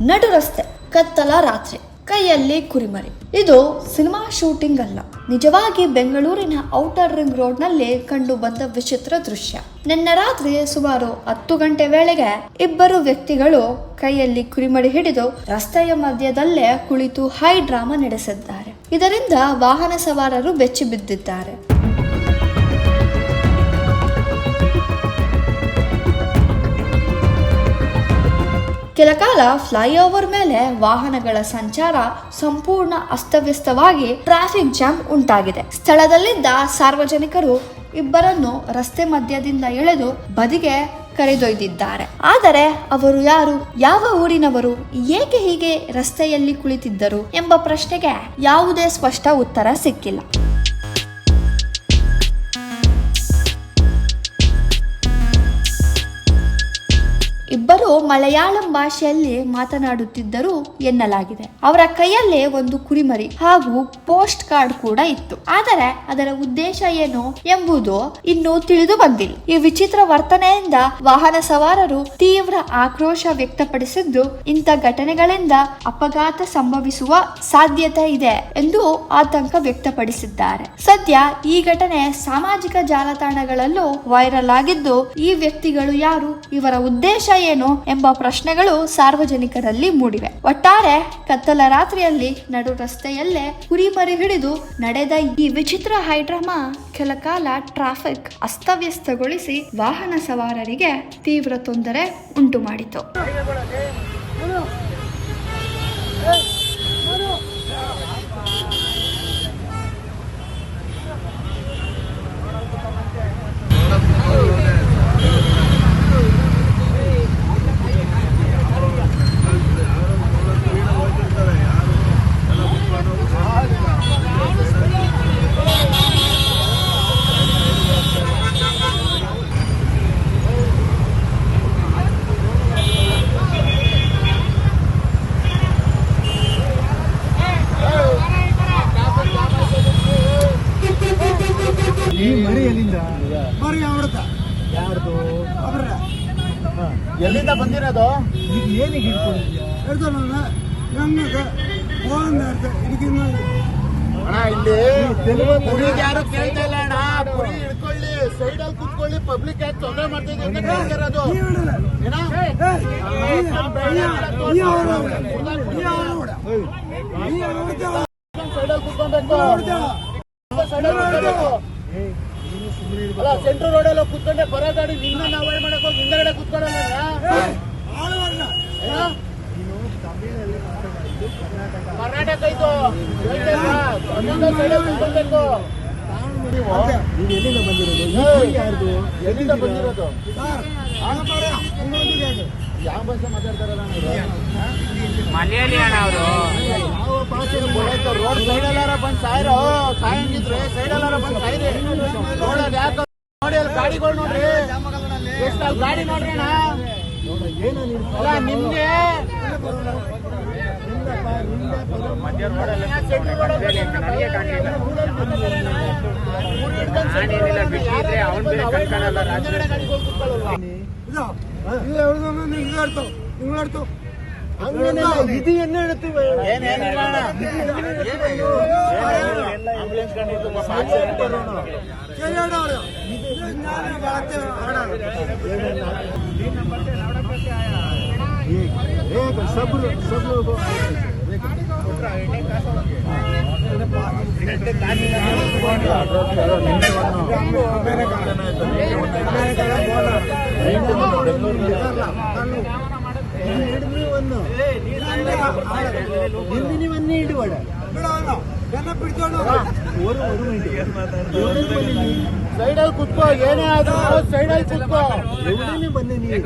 ನಡು ರಸ್ತೆ, ಕತ್ತಲ ರಾತ್ರಿ, ಕೈಯಲ್ಲಿ ಕುರಿಮರಿ. ಇದು ಸಿನಿಮಾ ಶೂಟಿಂಗ್ ಅಲ್ಲ, ನಿಜವಾಗಿ ಬೆಂಗಳೂರಿನ ಔಟರ್ ರಿಂಗ್ ರೋಡ್ ನಲ್ಲಿ ಕಂಡು ಬಂದ ವಿಚಿತ್ರ ದೃಶ್ಯ. ನಿನ್ನೆ ರಾತ್ರಿ ಸುಮಾರು 10 ಗಂಟೆ ವೇಳೆಗೆ ಇಬ್ಬರು ವ್ಯಕ್ತಿಗಳು ಕೈಯಲ್ಲಿ ಕುರಿಮರಿ ಹಿಡಿದು ರಸ್ತೆಯ ಮಧ್ಯದಲ್ಲೇ ಕುಳಿತು ಹೈ ಡ್ರಾಮಾ ನಡೆಸಿದ್ದಾರೆ. ಇದರಿಂದ ವಾಹನ ಸವಾರರು ಬೆಚ್ಚಿ ಬಿದ್ದಿದ್ದಾರೆ. ಕೆಲಕಾಲ ಫ್ಲೈಓವರ್ ಮೇಲೆ ವಾಹನಗಳ ಸಂಚಾರ ಸಂಪೂರ್ಣ ಅಸ್ತವ್ಯಸ್ತವಾಗಿ ಟ್ರಾಫಿಕ್ ಜಾಮ್ ಉಂಟಾಗಿದೆ. ಸ್ಥಳದಲ್ಲಿದ್ದ ಸಾರ್ವಜನಿಕರು ಇಬ್ಬರನ್ನು ರಸ್ತೆ ಮಧ್ಯದಿಂದ ಎಳೆದು ಬದಿಗೆ ಕರೆದೊಯ್ದಿದ್ದಾರೆ. ಆದರೆ ಅವರು ಯಾರು, ಯಾವ ಊರಿನವರು, ಏಕೆ ಹೀಗೆ ರಸ್ತೆಯಲ್ಲಿ ಕುಳಿತಿದ್ದರು ಎಂಬ ಪ್ರಶ್ನೆಗೆ ಯಾವುದೇ ಸ್ಪಷ್ಟ ಉತ್ತರ ಸಿಕ್ಕಿಲ್ಲ. ಇಬ್ಬರು ಮಲಯಾಳಂ ಭಾಷೆಯಲ್ಲಿ ಮಾತನಾಡುತ್ತಿದ್ದರು ಎನ್ನಲಾಗಿದೆ. ಅವರ ಕೈಯಲ್ಲಿ ಒಂದು ಕುರಿಮರಿ ಹಾಗೂ ಪೋಸ್ಟ್ ಕಾರ್ಡ್ ಕೂಡ ಇತ್ತು. ಆದರೆ ಅದರ ಉದ್ದೇಶ ಏನು ಎಂಬುದು ಇನ್ನೂ ತಿಳಿದು ಬಂದಿಲ್ಲ. ಈ ವಿಚಿತ್ರ ವರ್ತನೆಯಿಂದ ವಾಹನ ಸವಾರರು ತೀವ್ರ ಆಕ್ರೋಶ ವ್ಯಕ್ತಪಡಿಸಿದ್ದು, ಇಂಥ ಘಟನೆಗಳಿಂದ ಅಪಘಾತ ಸಂಭವಿಸುವ ಸಾಧ್ಯತೆ ಇದೆ ಎಂದು ಆತಂಕ ವ್ಯಕ್ತಪಡಿಸಿದ್ದಾರೆ. ಸದ್ಯ ಈ ಘಟನೆ ಸಾಮಾಜಿಕ ಜಾಲತಾಣಗಳಲ್ಲೂ ವೈರಲ್ ಆಗಿದ್ದು, ಈ ವ್ಯಕ್ತಿಗಳು ಯಾರು, ಇವರ ಉದ್ದೇಶ ಏನು ಎಂಬ ಪ್ರಶ್ನೆಗಳು ಸಾರ್ವಜನಿಕರಲ್ಲಿ ಮೂಡಿವೆ. ಒಟ್ಟಾರೆ ಕತ್ತಲ ರಾತ್ರಿಯಲ್ಲಿ ನಡು ರಸ್ತೆಯಲ್ಲೇ ಕುರಿಮರಿ ಹಿಡಿದು ನಡೆದ ಈ ವಿಚಿತ್ರ ಹೈಡ್ರಾಮಾ ಕೆಲಕಾಲ ಟ್ರಾಫಿಕ್ ಅಸ್ತವ್ಯಸ್ತಗೊಳಿಸಿ ವಾಹನ ಸವಾರರಿಗೆ ತೀವ್ರ ತೊಂದರೆ ಉಂಟು ಮಾಡಿತು. ಎಲ್ಲಿಂದ ಬಂದಿರೋದು? ಏನಿಗೆ ಕುರಿ ಯಾರು ಕೇಳ್ತಾ ಇಲ್ಲ ಅಣ್ಣ. ಕುರಿ ಹಿಡ್ಕೊಳ್ಳಿ, ಸೈಡ್ ಅಲ್ಲಿ ಕುತ್ಕೊಳ್ಳಿ, ಪಬ್ಲಿಕ್ ಯಾಕೆ ತೊಂದರೆ ಮಾಡ್ತಿದೆ ಅಂತ ಕೇಳ್ತಿರೋದು. ಸೈಡಲ್ಲಿ ಕುತ್ಕೊಬೇಕು, ಅಲ್ಲ ಸೆಂಟ್ರಲ್ ರೋಡ್ ಅಲ್ಲಿ ಕುತ್ಕೊಂಡೆ ಬರೋ ಗಾಡಿ ನಿನ್ನ ಅವಾಯ್ಡ್ ಮಾಡಕ್ ಹೋಗಿ ಹಿಂದಗಡೆ ಕುತ್ಕೊಳ್ಳಲ್ಲ. ಕರ್ನಾಟಕ ಇದು ಕುತ್ಕೊಳ್ಬೇಕು. ಎಲ್ಲಿಂದ ಬಂದಿರೋದು? ಯಾವ ಭಾಷೆ ಮಾತಾಡ್ತಾರಲ್ಲ? ಮಲಯಾಳಿ ಅಣ್ಣ ಅವರು. ಯಾವ ಭಾಷೆ ರೋಡ್ ಸೈಡ್ ಎಲ್ಲಾರ ಬಂದ್ ಸಾಯ್ರೋ, ಸಾಯಂಗಿದ್ರೆ ಸೈಡ್ ಎಲ್ಲಾರ ಬಂದ್ ಸಾಯ್ರಿ. ರೋಡಲ್ಲಿ ಯಾಕೆ ನೋಡಿ, ಅಲ್ಲಿ ಗಾಡಿಗಳು ನೋಡ್ರಿ, ಎಷ್ಟು ಅಲ್ಲಿ ಗಾಡಿ ನೋಡ್ರಿ ಅಣ್ಣ. ಅಲ್ಲ ನಿಮ್ಗೆ ಇದು ಎಣ್ಣೆ ಹೇಳ್ತೀವಿ. ಆಂಬುಲೆನ್ಸ್ ನೀವನ್ನೇ ಇಡುವಾಡ ಸೈಡಲ್ಲಿ ಕುತ್ಕೋ, ಏನೇ ಆದ್ರೂ ಸೈಡಲ್ಲಿ ಕುತ್ಕೋ. ಬನ್ನಿ ನೀವು